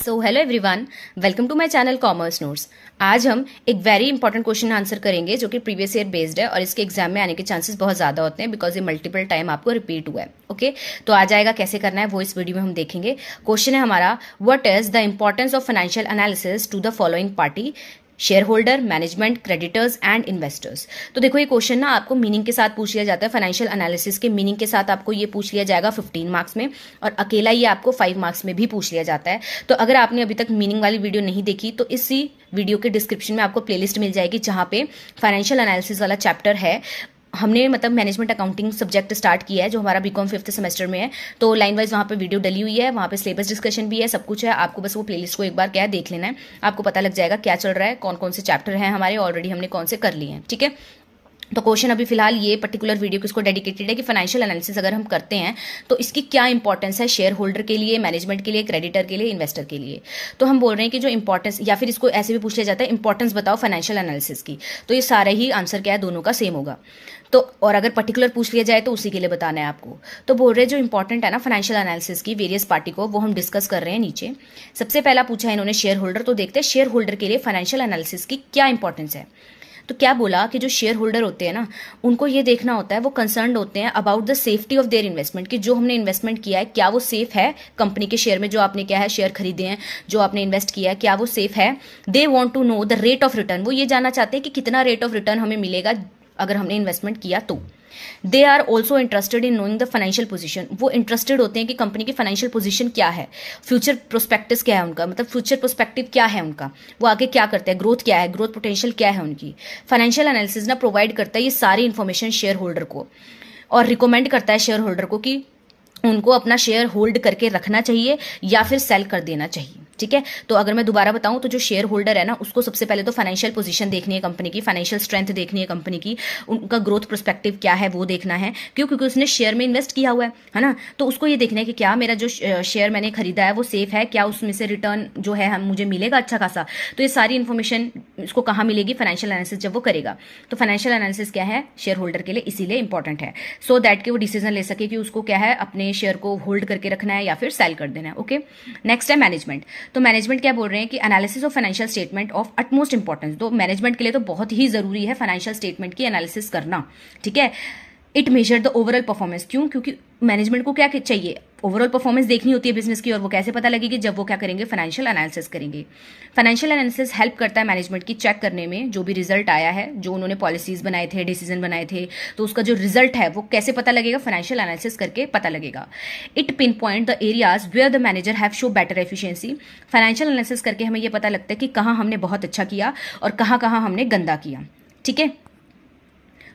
So hello everyone, welcome to my channel commerce notes. आज हम एक वेरी इंपॉर्टेंट क्वेश्चन आंसर करेंगे जो कि प्रीवियस ईयर बेस्ड है और इसके एग्जाम में आने के चांसेस बहुत ज़्यादा होते हैं बिकॉज ये मल्टीपल टाइम आपको रिपीट हुआ है। ओके, तो आ जाएगा, कैसे करना है वो इस वीडियो में हम देखेंगे। क्वेश्चन है हमारा, what is the importance of financial analysis to the following party, shareholder, management, creditors and investors. तो देखो, ये क्वेश्चन ना आपको मीनिंग के साथ पूछ लिया जाता है। फाइनेंशियल एनालिसिस के मीनिंग के साथ आपको ये पूछ लिया जाएगा 15 मार्क्स में, और अकेला ये आपको 5 मार्क्स में भी पूछ लिया जाता है। तो अगर आपने अभी तक मीनिंग वाली वीडियो नहीं देखी तो इसी वीडियो के डिस्क्रिप्शन में आपको प्लेलिस्ट मिल जाएगी जहाँ पे फाइनेंशियल एनालिसिस वाला चैप्टर है। हमने मैनेजमेंट अकाउंटिंग सब्जेक्ट स्टार्ट किया है जो हमारा बीकॉम 5th सेमेस्टर में है। तो लाइन वाइज वहाँ पे वीडियो डली हुई है, वहाँ पे सिलेबस डिस्कशन भी है, सब कुछ है। आपको बस वो प्लेलिस्ट को एक बार क्या है देख लेना है, आपको पता लग जाएगा क्या चल रहा है, कौन कौन से चैप्टर हैं हमारे, ऑलरेडी हमने कौन से कर लिए हैं। ठीक है, तो क्वेश्चन अभी फिलहाल ये पर्टिकुलर वीडियो किसको डेडिकेटेड है कि फाइनेंशियल एनालिसिस अगर हम करते हैं तो इसकी क्या इंपॉर्टेंस है शेयर होल्डर के लिए, मैनेजमेंट के लिए, क्रेडिटर के लिए, इन्वेस्टर के लिए। तो हम बोल रहे हैं कि जो इंपॉर्टेंस, या फिर इसको ऐसे भी पूछ लिया जाता है इंपॉर्टेंस बताओ फाइनेंशियल एनालिसिस की। तो ये सारे ही आंसर क्या है, दोनों का सेम होगा। तो और अगर पर्टिकुलर पूछ लिया जाए तो उसी के लिए बताना है आपको। तो बोल रहे हैं जो इंपॉर्टेंट है ना फाइनेंशियल एनालिसिस की वेरियस पार्टी को, वो हम डिस्कस कर रहे हैं नीचे। सबसे पहला पूछा है इन्होंने शेयर होल्डर। तो देखते हैं शेयर होल्डर के लिए फाइनेंशियल एनालिसिस की क्या इंपॉर्टेंस है। तो क्या बोला कि जो शेयर होल्डर होते हैं ना, उनको ये देखना होता है, वो कंसर्न होते हैं about the safety of their investment, कि जो हमने इन्वेस्टमेंट किया है क्या वो सेफ है, कंपनी के शेयर में जो आपने क्या है शेयर खरीदे हैं, जो आपने इन्वेस्ट किया है क्या वो सेफ है। They want to know the rate of return, वो ये जानना चाहते हैं कि कितना रेट ऑफ रिटर्न हमें मिलेगा अगर हमने इन्वेस्टमेंट किया तो। They are also interested in knowing the financial position, वो इंटरेस्टेड होते हैं कि कंपनी की फाइनेंशियल पोजीशन क्या है, फ्यूचर प्रोस्पेक्टिव क्या है उनका, मतलब फ्यूचर प्रोस्पेक्टिव क्या है उनका, वो आगे क्या करते हैं, ग्रोथ क्या है, ग्रोथ पोटेंशियल क्या है उनकी। फाइनेंशियल एनालिसिस ना प्रोवाइड करता है ये सारी इंफॉर्मेशन शेयर होल्डर को, और रिकमेंड करता है शेयर होल्डर को कि उनको अपना शेयर होल्ड करके रखना चाहिए या फिर सेल कर देना चाहिए। ठीक है, तो अगर मैं दोबारा बताऊं तो जो शेयर होल्डर है ना, उसको सबसे पहले तो फाइनेंशियल पोजीशन देखनी है कंपनी की, फाइनेंशियल स्ट्रेंथ देखनी है कंपनी की, उनका ग्रोथ पर्सपेक्टिव क्या है वो देखना है। क्यों? क्योंकि उसने शेयर में इन्वेस्ट किया हुआ है ना। तो उसको ये देखना है कि क्या मेरा जो शेयर मैंने खरीदा है वो सेफ है, क्या उसमें से रिटर्न जो है हम मुझे मिलेगा अच्छा खासा। तो ये सारी इन्फॉर्मेशन इसको कहाँ मिलेगी, फाइनेंशियल एनालिसिस जब वो करेगा। तो फाइनेंशियल एनालिसिस क्या है शेयर होल्डर के लिए इसीलिए इंपॉर्टेंट है, सो दैट कि वो डिसीजन ले सके कि उसको क्या है अपने शेयर को होल्ड करके रखना है या फिर सेल कर देना है। ओके, नेक्स्ट है मैनेजमेंट। तो मैनेजमेंट क्या बोल रहे हैं कि analysis of financial statement of utmost importance. तो मैनेजमेंट के लिए तो बहुत ही जरूरी है फाइनेंशियल स्टेटमेंट की एनालिसिस करना। ठीक है, it measure the overall performance. क्यों? क्योंकि मैनेजमेंट को क्या चाहिए, ओवरऑल परफॉर्मेंस देखनी होती है बिजनेस की, और वो कैसे पता लगेगी जब वो क्या करेंगे, फाइनेंशियल एनालिसिस करेंगे। फाइनेंशियल एनालिसिस हेल्प करता है मैनेजमेंट की चेक करने में जो भी रिजल्ट आया है, जो उन्होंने पॉलिसीज बनाए थे, डिसीजन बनाए थे, तो उसका जो रिजल्ट है वो कैसे पता लगेगा, फाइनेंशियल एनालिसिस करके पता लगेगा। It pin point the areas where the manager have show better efficiency. Financial analysis करके हमें ये पता लगता है कि कहाँ हमने बहुत अच्छा किया और कहाँ कहाँ हमने गंदा किया। ठीक है,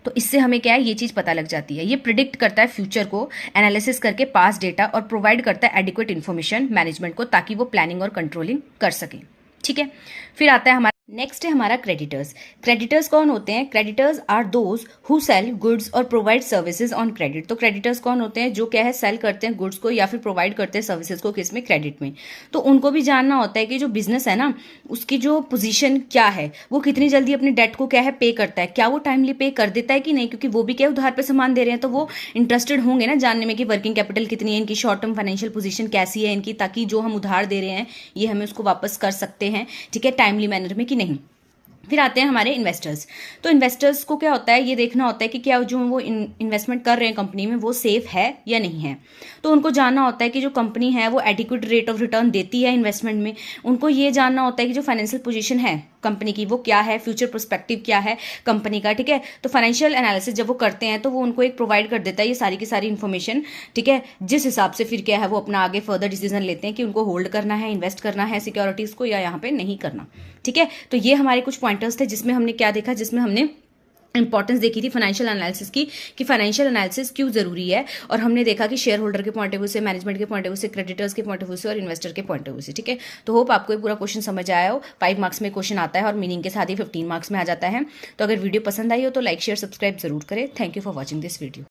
तो इससे हमें क्या है ये चीज पता लग जाती है। ये प्रिडिक्ट करता है फ्यूचर को एनालिसिस करके पास डेटा, और प्रोवाइड करता है एडिक्वेट इन्फॉर्मेशन मैनेजमेंट को ताकि वो प्लानिंग और कंट्रोलिंग कर सके। ठीक है, फिर आता है हमारा नेक्स्ट है हमारा क्रेडिटर्स। क्रेडिटर्स कौन होते हैं? Creditors are those who sell goods और प्रोवाइड सर्विसेज ऑन क्रेडिट। तो क्रेडिटर्स कौन होते हैं? जो क्या है सेल करते हैं गुड्स को या फिर प्रोवाइड करते हैं सर्विसेज को, किस में, क्रेडिट में। तो उनको भी जानना होता है कि जो बिजनेस है ना उसकी जो पोजीशन क्या है, वो कितनी जल्दी अपनी डेट को क्या है पे करता है, क्या वो टाइमली पे कर देता है कि नहीं, क्योंकि वो भी क्या उधार पे सामान दे रहे हैं, तो वो इंटरेस्टेड होंगे ना जानने में कि वर्किंग कैपिटल कितनी है इनकी, शॉर्ट टर्म फाइनेंशियल पोजीशन कैसी है इनकी, ताकि जो हम उधार दे रहे हैं ये हमें उसको वापस कर सकते हैं, ठीक है, टाइमली मैनर में कि नहीं। फिर आते हैं हमारे इन्वेस्टर्स। तो इन्वेस्टर्स को क्या होता है ये देखना होता है कि क्या जो वो इन्वेस्टमेंट कर रहे हैं कंपनी में वो सेफ है या नहीं है। तो उनको जानना होता है कि जो कंपनी है वो एडिक्वेट रेट ऑफ रिटर्न देती है इन्वेस्टमेंट में। उनको ये जानना होता है कि जो फाइनेंशियल पोजीशन है कंपनी की वो क्या है, फ्यूचर पर्सपेक्टिव क्या है कंपनी का। ठीक है, तो फाइनेंशियल एनालिसिस जब वो करते हैं तो वो उनको एक प्रोवाइड कर देता है ये सारी की सारी इन्फॉर्मेशन। ठीक है, जिस हिसाब से फिर क्या है वो अपना आगे फर्दर डिसीजन लेते हैं कि उनको होल्ड करना है, इन्वेस्ट करना है सिक्योरिटीज को, या यहाँ पे नहीं करना। ठीक है, तो ये हमारे कुछ पॉइंटर्स थे जिसमें हमने क्या देखा, जिसमें हमने इंपॉर्टेंस देखी थी फाइनेंशियल एनालिसिस की कि फाइनेंशियल एनालिसिस क्यों जरूरी है, और हमने देखा कि शेयर होल्डर के पॉइंट ऑफ व्यू से, मैनेजमेंट के पॉइंट ऑफ व्यू से, क्रेडिटर्स के पॉइंट ऑफ व्यू से और इन्वेस्टर के पॉइंट ऑफ व्यू से। ठीक है, तो होप आपको ये पूरा क्वेश्चन समझ आया हो। 5 मार्क्स में क्वेश्चन आता है और मीनिंग के साथ ही 15 मार्क्स में आ जाता है। तो अगर वीडियो पसंद आई हो तो लाइक शेयर सब्सक्राइब जरूर करें। Thank you for watching this video.